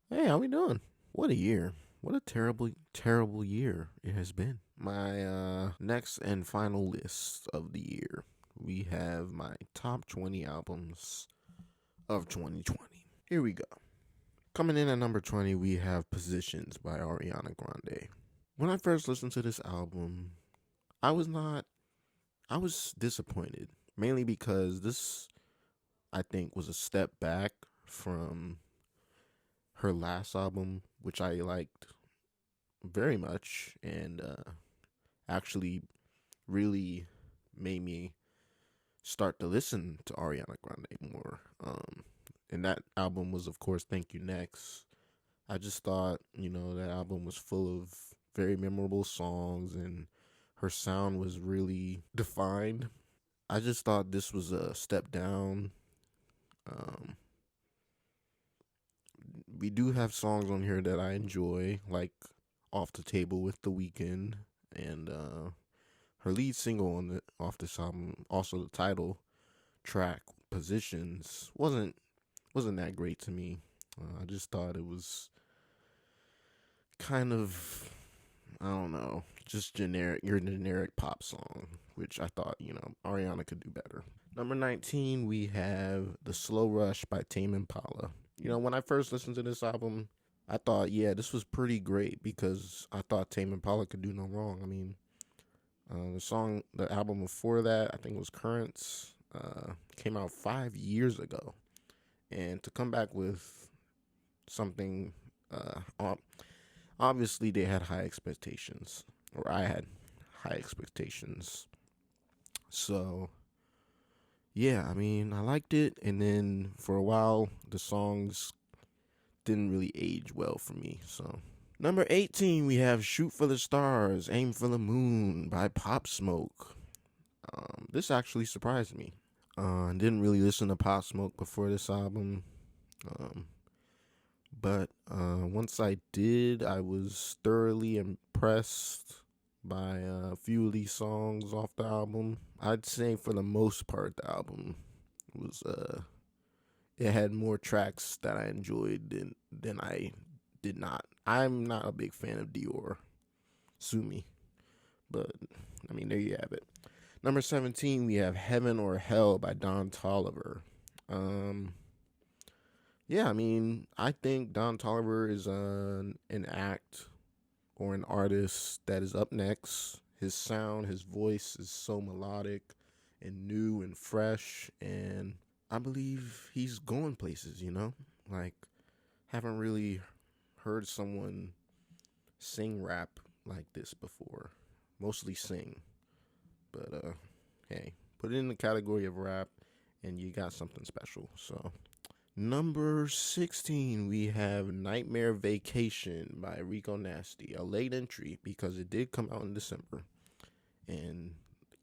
Hey, how we doing? What a year. What a terrible, terrible year it has been. My next and final list of the year. We have my top 20 albums of 2020. Here we go. Coming in at number 20, we have Positions by Ariana Grande. When I first listened to this album, I was not, I was disappointed. Mainly because this, I think, was a step back from her last album, which I liked very much and actually really made me start to listen to Ariana Grande more. And that album was, of course, Thank You Next. I just thought, that album was full of very memorable songs and her sound was really defined. I just thought this was a step down. Um, we do have songs on here that I enjoy, like Off the Table with The Weeknd and her lead single off this album, also the title track Positions, wasn't that great to me. I just thought it was kind of, I don't know, just generic, your generic pop song, which I thought, Ariana could do better. Number 19, we have The Slow Rush by Tame Impala. When I first listened to this album, I thought, yeah, this was pretty great because I thought Tame Impala could do no wrong. I mean, the album before that, I think it was Currents, came out 5 years ago. And to come back with something, obviously they had high expectations, or I had high expectations. So, yeah, I mean, I liked it. And then for a while, the songs didn't really age well for me. So, number 18, we have Shoot for the Stars, Aim for the Moon by Pop Smoke. This actually surprised me. I didn't really listen to Pop Smoke before this album. Um, but once I did, I was thoroughly impressed by a few of these songs off the album. I'd say for the most part, the album was it had more tracks that I enjoyed than I did not. I'm not a big fan of Dior. Sue me. But I mean, there you have it. Number 17, we have Heaven or Hell by Don Toliver. Um, yeah, I mean, I think Don Toliver is an act or an artist that is up next. His sound, his voice is so melodic and new and fresh, and I believe he's going places. Like, haven't really heard someone sing rap like this before. Mostly sing. But hey, put it in the category of rap and you got something special. So, number 16, we have Nightmare Vacation by Rico Nasty. A late entry because it did come out in December. And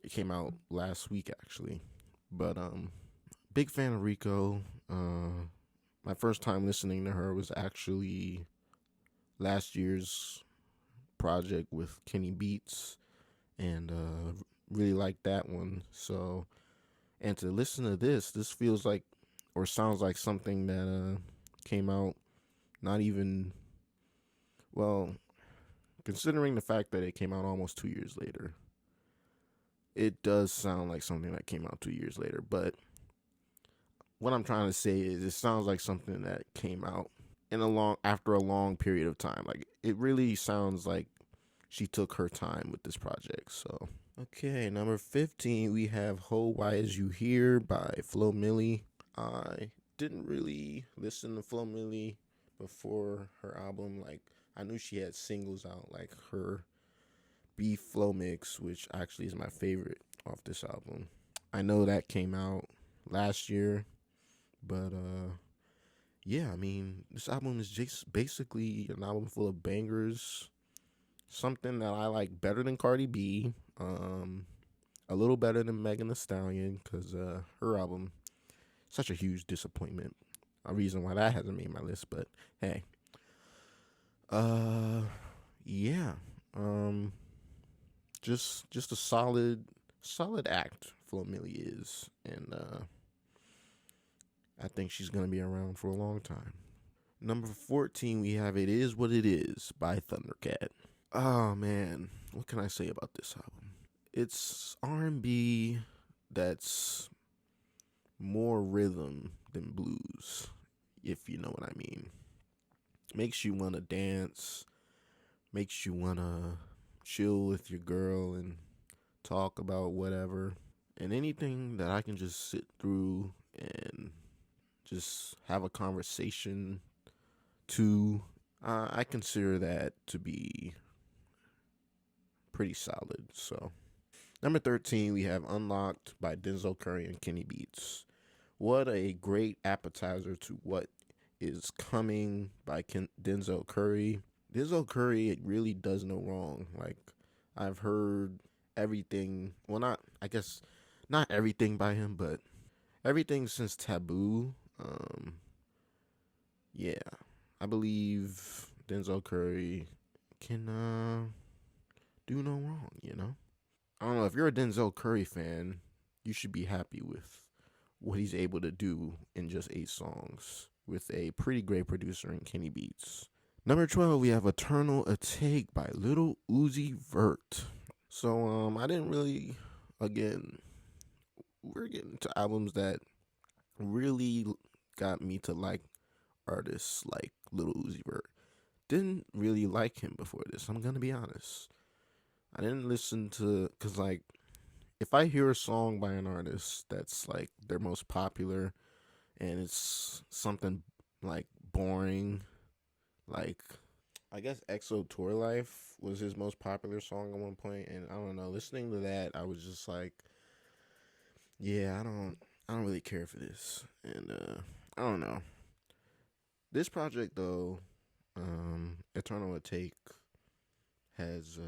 it came out last week actually. But big fan of Rico. My first time listening to her was actually last year's project with Kenny Beats, and really liked that one. So, and to listen to this feels like or sounds like something that came out not even well, considering the fact that it came out almost 2 years later. It does sound like something that came out 2 years later, but what I'm trying to say is it sounds like something that came out in a long after a long period of time. Like it really sounds like she took her time with this project. So okay, number 15 we have Ho Why Is You Here by Flo Milli. I didn't really listen to Flo Milli before her album. Like I knew she had singles out like her Beef Flow Mix, which actually is my favorite off this album. I know that came out last year, but yeah, I mean, this album is just basically an album full of bangers. Something that I like better than Cardi B. A little better than Megan Thee Stallion because her album such a huge disappointment. A reason why that hasn't made my list, but hey, uh, yeah, um, just a solid act. Flo Milli is, and I think she's gonna be around for a long time. Number 14, we have It Is What It Is by Thundercat. Oh man, what can I say about this album? It's R&B that's more rhythm than blues, if you know what I mean. Makes you want to dance, makes you want to chill with your girl and talk about whatever. And anything that I can just sit through and just have a conversation to, I consider that to be pretty solid. So, number 13, we have Unlocked by Denzel Curry and Kenny Beats. What a great appetizer to what is coming by Denzel Curry. Denzel Curry, it really does no wrong. Like, I've heard everything. Well, not, I guess, not everything by him, but everything since Taboo. Yeah, I believe Denzel Curry can do no wrong, you know? I don't know. If you're a Denzel Curry fan, you should be happy with what he's able to do in just 8 songs with a pretty great producer in Kenny Beats. Number 12, we have Eternal Attain by Little Uzi Vert. So, I didn't really, again, we're getting to albums that really got me to like artists like Little Uzi Vert. Didn't really like him before this, I'm gonna be honest. I didn't listen to, cause like, if I hear a song by an artist that's like their most popular and it's something like boring, like I guess EXO Tour Life was his most popular song at one point, and I don't know, listening to that, I was just like, yeah, I don't really care for this, and I don't know. This project though, Eternal Take has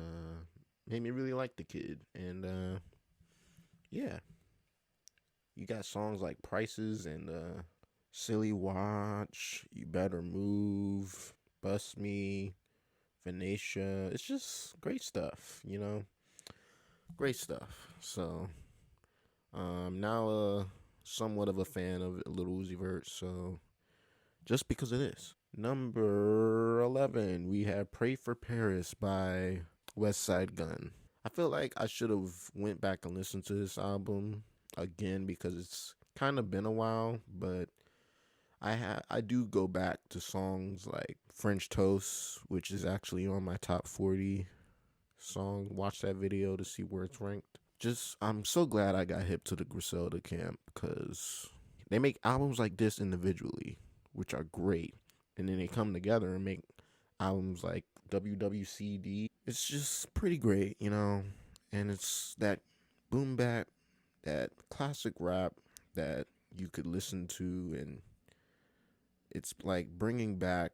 made me really like the kid, and yeah, you got songs like Prices and Silly Watch, You Better Move, Bust Me, Venetia. It's just great stuff, you know? Great stuff. So, now somewhat of a fan of Little Uzi Vert, so just because of this. Number 11, we have Pray for Paris by West Side Gun. I feel like I should have went back and listened to this album again because it's kind of been a while, but I do go back to songs like French Toast, which is actually on my top 40 song. Watch that video to see where it's ranked. Just I'm so glad I got hip to the Griselda camp because they make albums like this individually, which are great, and then they come together and make albums like WWCD. It's just pretty great, you know, and it's that boom bap, that classic rap that you could listen to, and it's like bringing back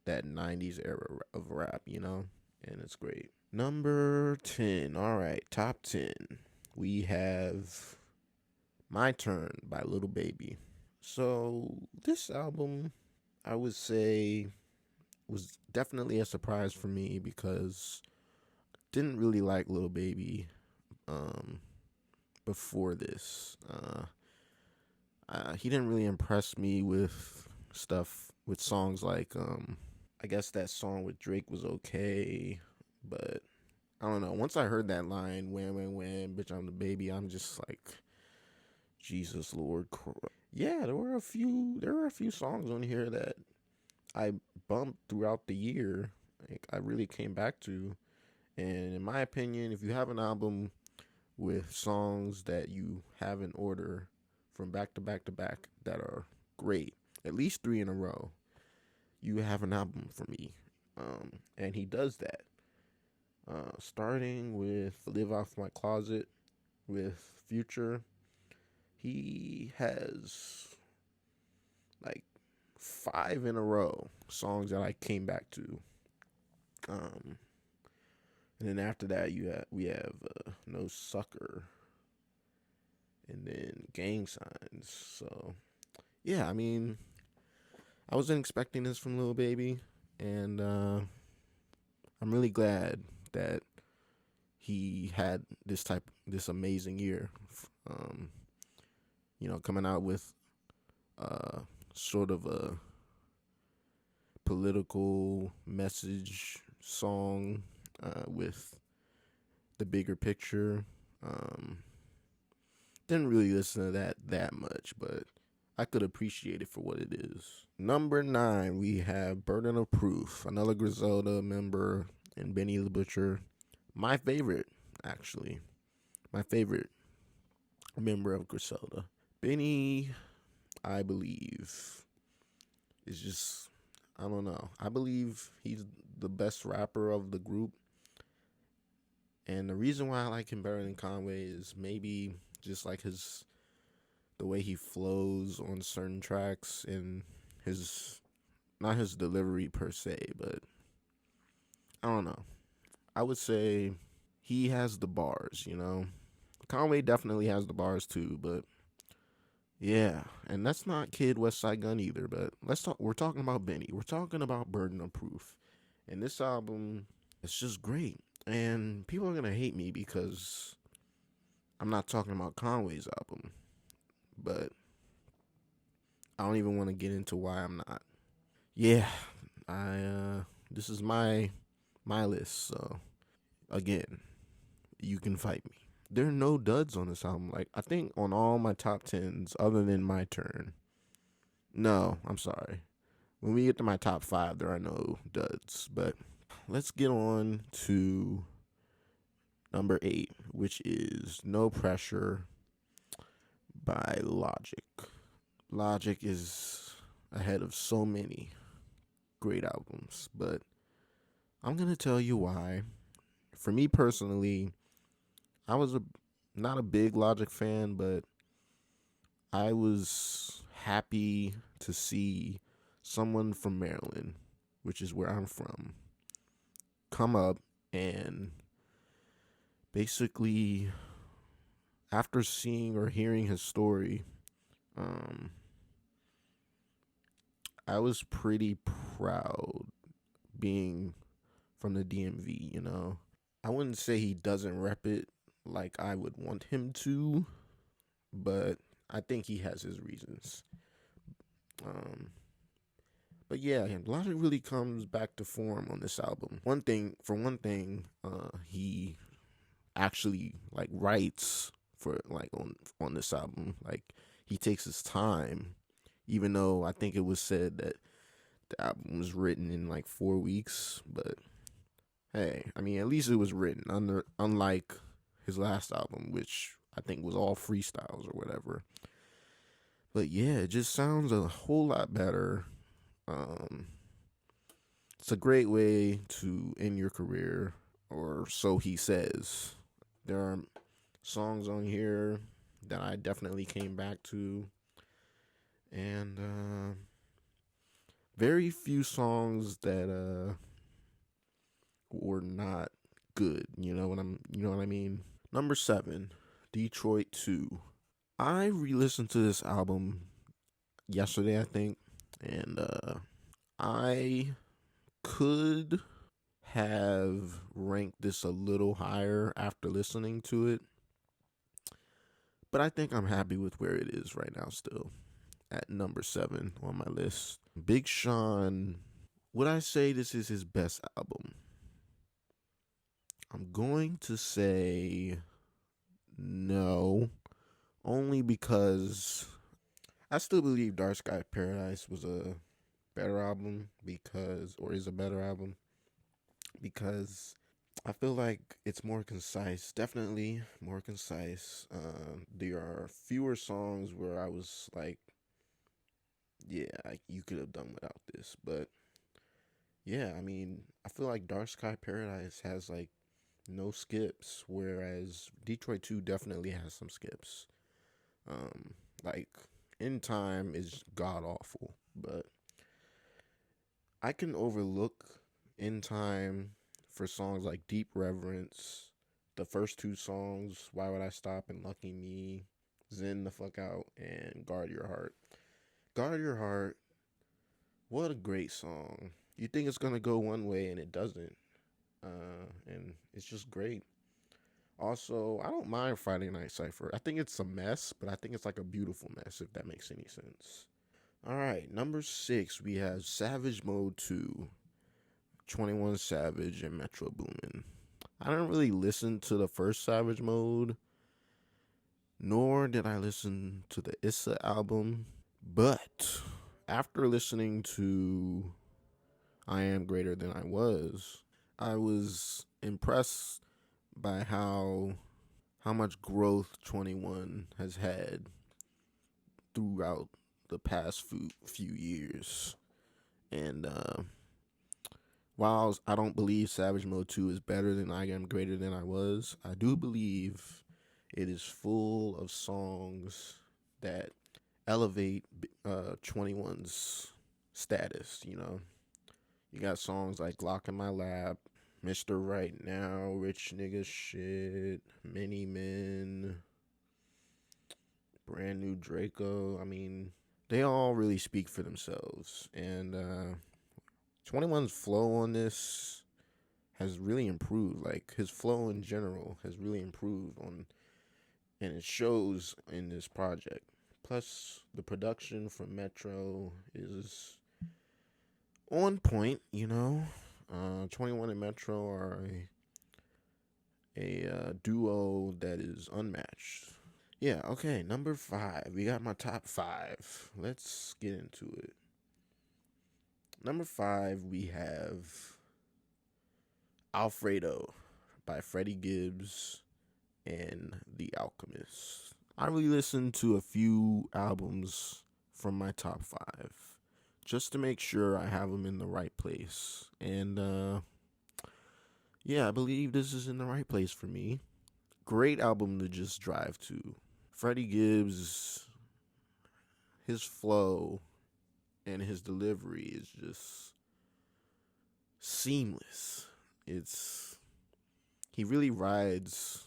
that 90s era of rap, you know, and it's great. Number 10. All right, top 10. We have My Turn by Little Baby. So, this album, I would say, was definitely a surprise for me because I didn't really like Little Baby um, before this. He didn't really impress me with stuff with songs like I guess that song with Drake was okay, but I don't know. Once I heard that line, "Wham, bitch, I'm the baby," I'm just like, Jesus Lord. Yeah, there were a few songs on here that I bumped throughout the year. Like I really came back to, and in my opinion, if you have an album with songs that you have in order from back to back to back that are great, at least 3 in a row, you have an album for me. And he does that. Starting with Live Off My Closet with Future, he has like 5 in a row songs that I came back to. Um, and then after that, we have No Sucker, and then Gang Signs. So yeah, I mean, I wasn't expecting this from Lil Baby, and I'm really glad that he had this amazing year. Um, you know, coming out with uh, sort of a political message song with the bigger picture. Um, didn't really listen to that much, but I could appreciate it for what it is. Number 9, we have Burden of Proof, another Griselda member, and Benny the Butcher. My favorite, actually. My favorite member of Griselda. Benny, I believe, is just, I don't know. I believe he's the best rapper of the group. And the reason why I like him better than Conway is maybe just like the way he flows on certain tracks and his not his delivery per se, but I don't know. I would say he has the bars, you know. Conway definitely has the bars too, but yeah, and that's not Kid West Side Gun either, but let's talk we're talking about Benny. We're talking about Burden of Proof. And this album is just great. And people are gonna hate me because I'm not talking about Conway's album, but I don't even want to get into why I'm not. Yeah, I this is my list. So again, you can fight me. There are no duds on this album. Like I think on all my top tens, other than My Turn. No, I'm sorry. When we get to my top 5, there are no duds. But let's get on to number 8, which is No Pressure by Logic. Logic is ahead of so many great albums, but I'm gonna tell you why. For me personally, I was not a big Logic fan, but I was happy to see someone from Maryland, which is where I'm from, come up and basically, after seeing or hearing his story, um, I was pretty proud being from the DMV, you know. I wouldn't say he doesn't rep it like I would want him to, but I think he has his reasons. Um, but yeah, Logic really comes back to form on this album. One thing, he actually like writes for like on this album. Like he takes his time, even though I think it was said that the album was written in like 4 weeks. But hey, I mean, at least it was written unlike his last album, which I think was all freestyles or whatever. But yeah, it just sounds a whole lot better. Um, it's a great way to end your career, or so he says. There are songs on here that I definitely came back to, and very few songs that were not good. You know what I mean. Number 7, Detroit 2. I re-listened to this album yesterday, I think, and I could have ranked this a little higher after listening to it, but I think I'm happy with where it is right now still at number 7 on my list. Big Sean, would I say this is his best album? I'm going to say no, only because I still believe Dark Sky Paradise was a better album or is a better album because I feel like it's more concise, definitely more concise. There are fewer songs where I was like, yeah, you could have done without this. But yeah, I mean, I feel like Dark Sky Paradise has like no skips, whereas Detroit 2 definitely has some skips. Um, like In Time is god awful, but I can overlook In Time for songs like Deep Reverence, the first 2 songs, Why Would I Stop and Lucky Me, Zen the Fuck Out, and Guard Your Heart. Guard Your Heart, what a great song. You think it's gonna go one way and it doesn't. And it's just great. Also, I don't mind Friday Night Cypher. I think it's a mess, but I think it's like a beautiful mess, if that makes any sense. All right, number 6, we have Savage Mode 2, 21 Savage and Metro Boomin. I didn't really listen to the first Savage Mode, nor did I listen to the Issa album, but after listening to I Am Greater Than I was impressed by how much growth 21 has had throughout the past few years. And while I don't believe Savage Mode 2 is better than I Am Greater Than I do believe it is full of songs that elevate 21's status, you know. You got songs like Glock in My Lap, Mr. Right Now, Rich Nigga Shit, Many Men, Brand New Draco. I mean, they all really speak for themselves. And 21's flow on this has really improved. Like, his flow in general has really improved and it shows in this project. Plus, the production from Metro is on point, you know. 21 and Metro are a duo that is unmatched. Yeah, okay, number 5. We got my top 5. Let's get into it. Number 5, we have Alfredo by Freddie Gibbs and The Alchemist. I really listened to a few albums from my top 5 just to make sure I have them in the right place. And yeah, I believe this is in the right place for me. Great album to just drive to. Freddie Gibbs, his flow and his delivery is just seamless. He really rides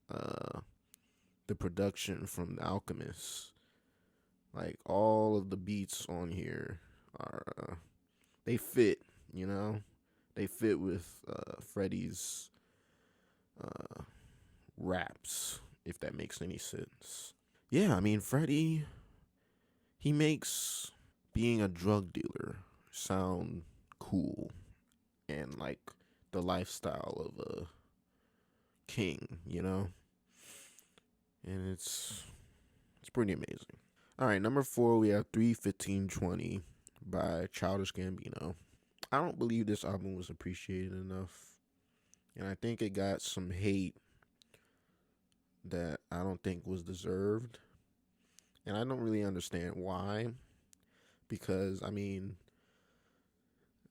the production from The Alchemist. Like, all of the beats on here are they fit, you know? They fit with Freddie's raps, if that makes any sense. Yeah, I mean, Freddie, he makes being a drug dealer sound cool and like the lifestyle of a king, you know? And it's pretty amazing. All right, number 4, we have 3:15:20 by Childish Gambino. I don't believe this album was appreciated enough. And I think it got some hate that I don't think was deserved. And I don't really understand why. Because, I mean,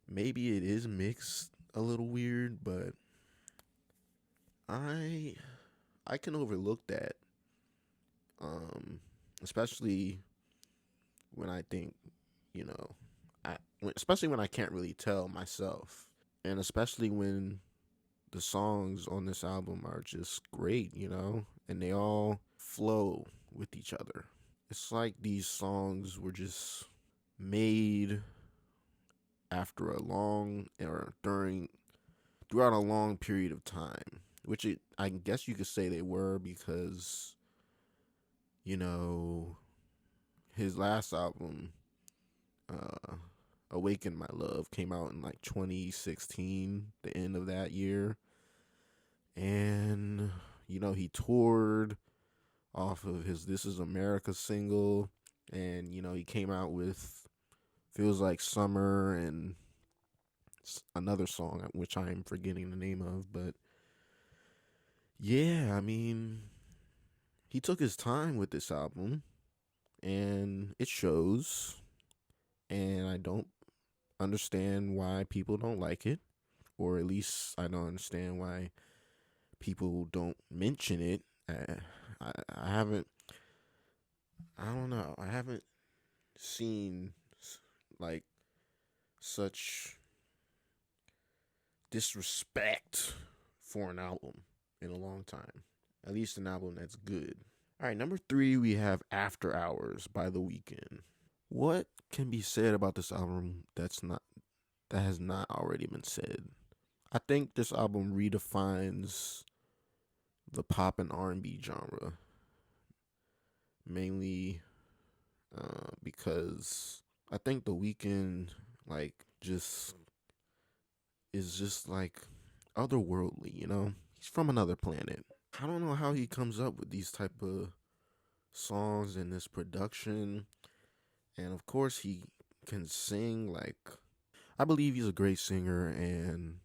maybe it is mixed a little weird, but I can overlook that. Especially when I think, you know, especially when I can't really tell myself. And especially when the songs on this album are just great, you know, and they all flow with each other. It's like these songs were just made after a long or throughout a long period of time, which I guess you could say they were because, you know, his last album, Awaken My Love, came out in like 2016, the end of that year. And, you know, he toured off of his This Is America single. And, you know, he came out with Feels Like Summer and another song, which I am forgetting the name of. But, yeah, I mean, he took his time with this album. And it shows. And I don't understand why people don't like it. Or at least I don't understand why people don't mention it. I haven't. I don't know. I haven't seen like such disrespect for an album in a long time. At least an album that's good. All right, number 3, we have After Hours by The Weeknd. What can be said about this album that has not already been said? I think this album redefines the pop and R&B genre, mainly because I think the weekend like just is just like otherworldly, you know? He's from another planet. I don't know how he comes up with these type of songs and this production. And of course he can sing like I believe he's a great singer and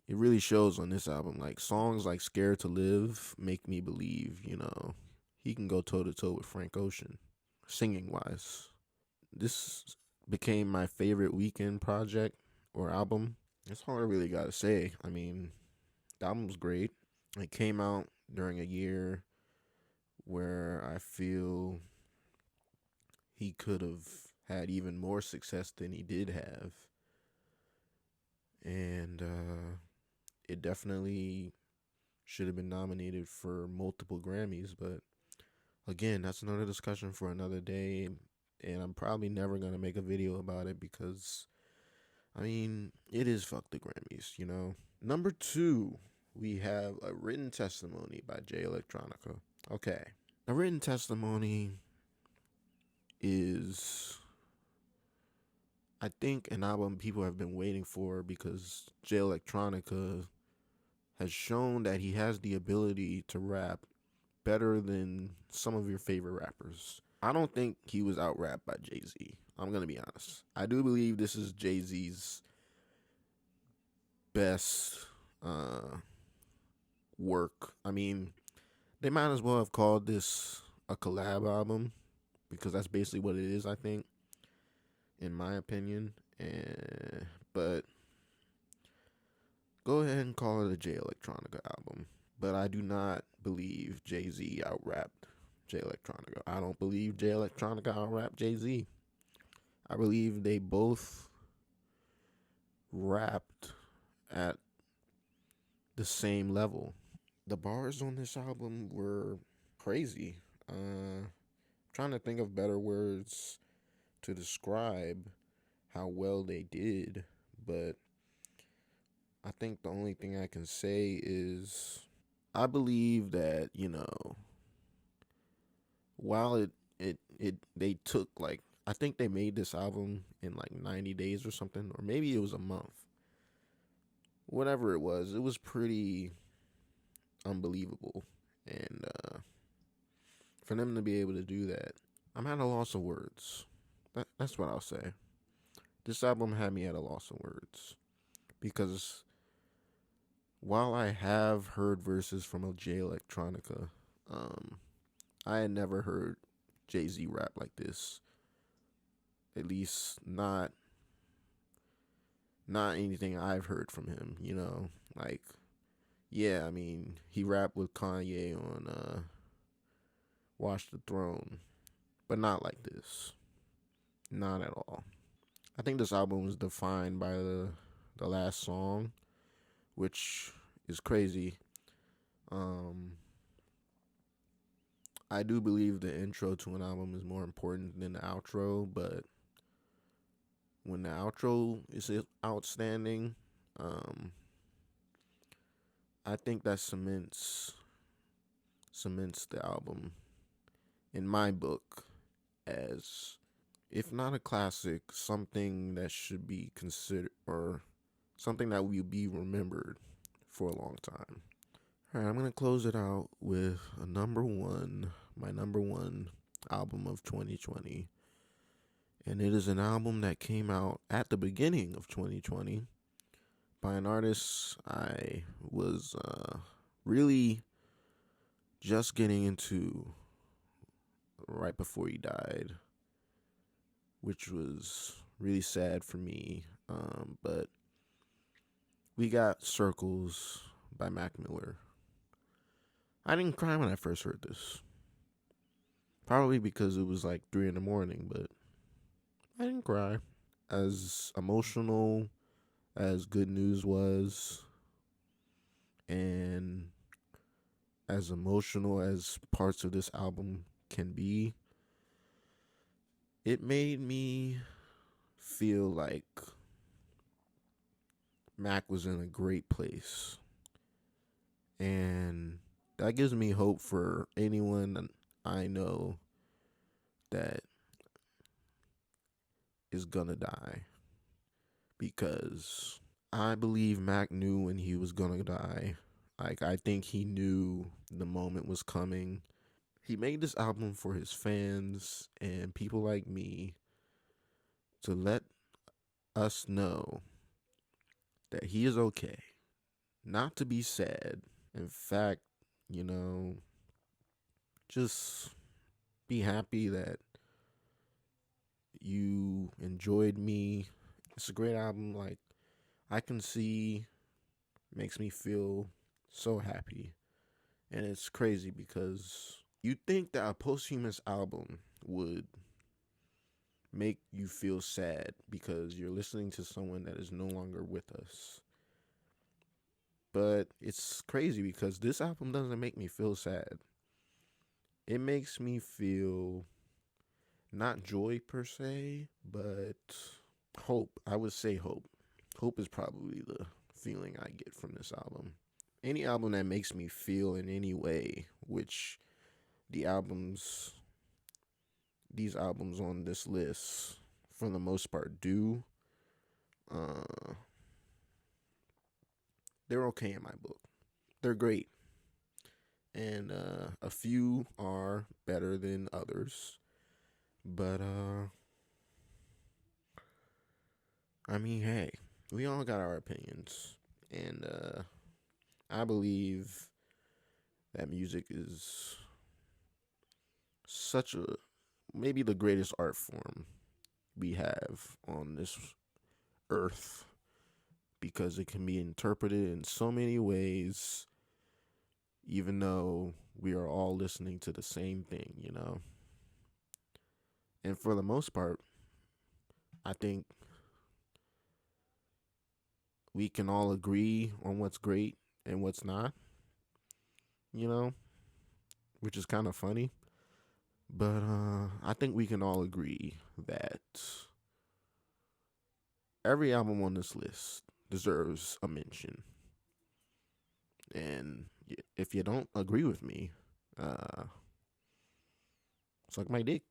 it really shows on this album. Like songs like Scared to Live make me believe, he can go toe to toe with Frank Ocean, singing wise. This became my favorite weekend project or album. That's all I really gotta say. I mean, the album's great. It came out during a year where I feel he could have had even more success than he did have. And it definitely should have been nominated for multiple Grammys. But again, that's another discussion for another day. And I'm probably never going to make a video about it because, I mean, it is fuck the Grammys, you know? Number 2, we have A Written Testimony by Jay Electronica. Okay. A Written Testimony is, I think, an album people have been waiting for because Jay Electronica has shown that he has the ability to rap better than some of your favorite rappers. I don't think he was out rapped by Jay-Z. I'm going to be honest. I do believe this is Jay-Z's best work. I mean, they might as well have called this a collab album because that's basically what it is, I think, in my opinion. But go ahead and call it a Jay Electronica album. But I do not believe Jay-Z out-rapped Jay Electronica. I don't believe Jay Electronica out-rapped Jay-Z. I believe they both rapped at the same level. The bars on this album were crazy. Trying to think of better words to describe how well they did, but I think the only thing I can say is I believe that, while it they took like I think they made this album in like 90 days or something, or maybe it was a month. Whatever it was pretty unbelievable. And for them to be able to do that, I'm at a loss of words. That's what I'll say. This album had me at a loss of words because while I have heard verses from a Jay Electronica, I had never heard Jay-Z rap like this. At least not anything I've heard from him, Like, yeah, I mean, he rapped with Kanye on Watch the Throne, but not like this. Not at all. I think this album was defined by the last song, which is crazy. I do believe the intro to an album is more important than the outro, but when the outro is outstanding, I think that cements the album in my book as, if not a classic, something that should be considered or something that will be remembered for a long time. All right, I'm going to close it out with my number one album of 2020. And it is an album that came out at the beginning of 2020 by an artist I was really just getting into right before he died, which was really sad for me. But we got Circles by Mac Miller. I didn't cry when I first heard this. Probably because it was like 3 in the morning, but I didn't cry. As emotional as Good News was, and as emotional as parts of this album can be, it made me feel like Mac was in a great place. And that gives me hope for anyone I know that is gonna die, because I believe Mac knew when he was gonna die. Like, I think he knew the moment was coming. He made this album for his fans and people like me to let us know that he is okay, not to be sad. In fact, you know, just be happy that you enjoyed me. It's a great album. Like, I can see, makes me feel so happy. And it's crazy because you'd think that a posthumous album would make you feel sad because you're listening to someone that is no longer with us. But it's crazy because this album doesn't make me feel sad. It makes me feel not joy per se, but hope. I would say hope. Hope is probably the feeling I get from this album. Any album that makes me feel in any way, which the albums, these albums on this list, for the most part, do, uh, they're okay in my book. They're great. And a few are better than others. But, I mean, hey, we all got our opinions. And I believe that music is such a, maybe the greatest art form we have on this earth, because it can be interpreted in so many ways, even though we are all listening to the same thing, you know? And for the most part, I think we can all agree on what's great and what's not, you know, which is kind of funny. But I think we can all agree that every album on this list deserves a mention. And if you don't agree with me, suck my dick.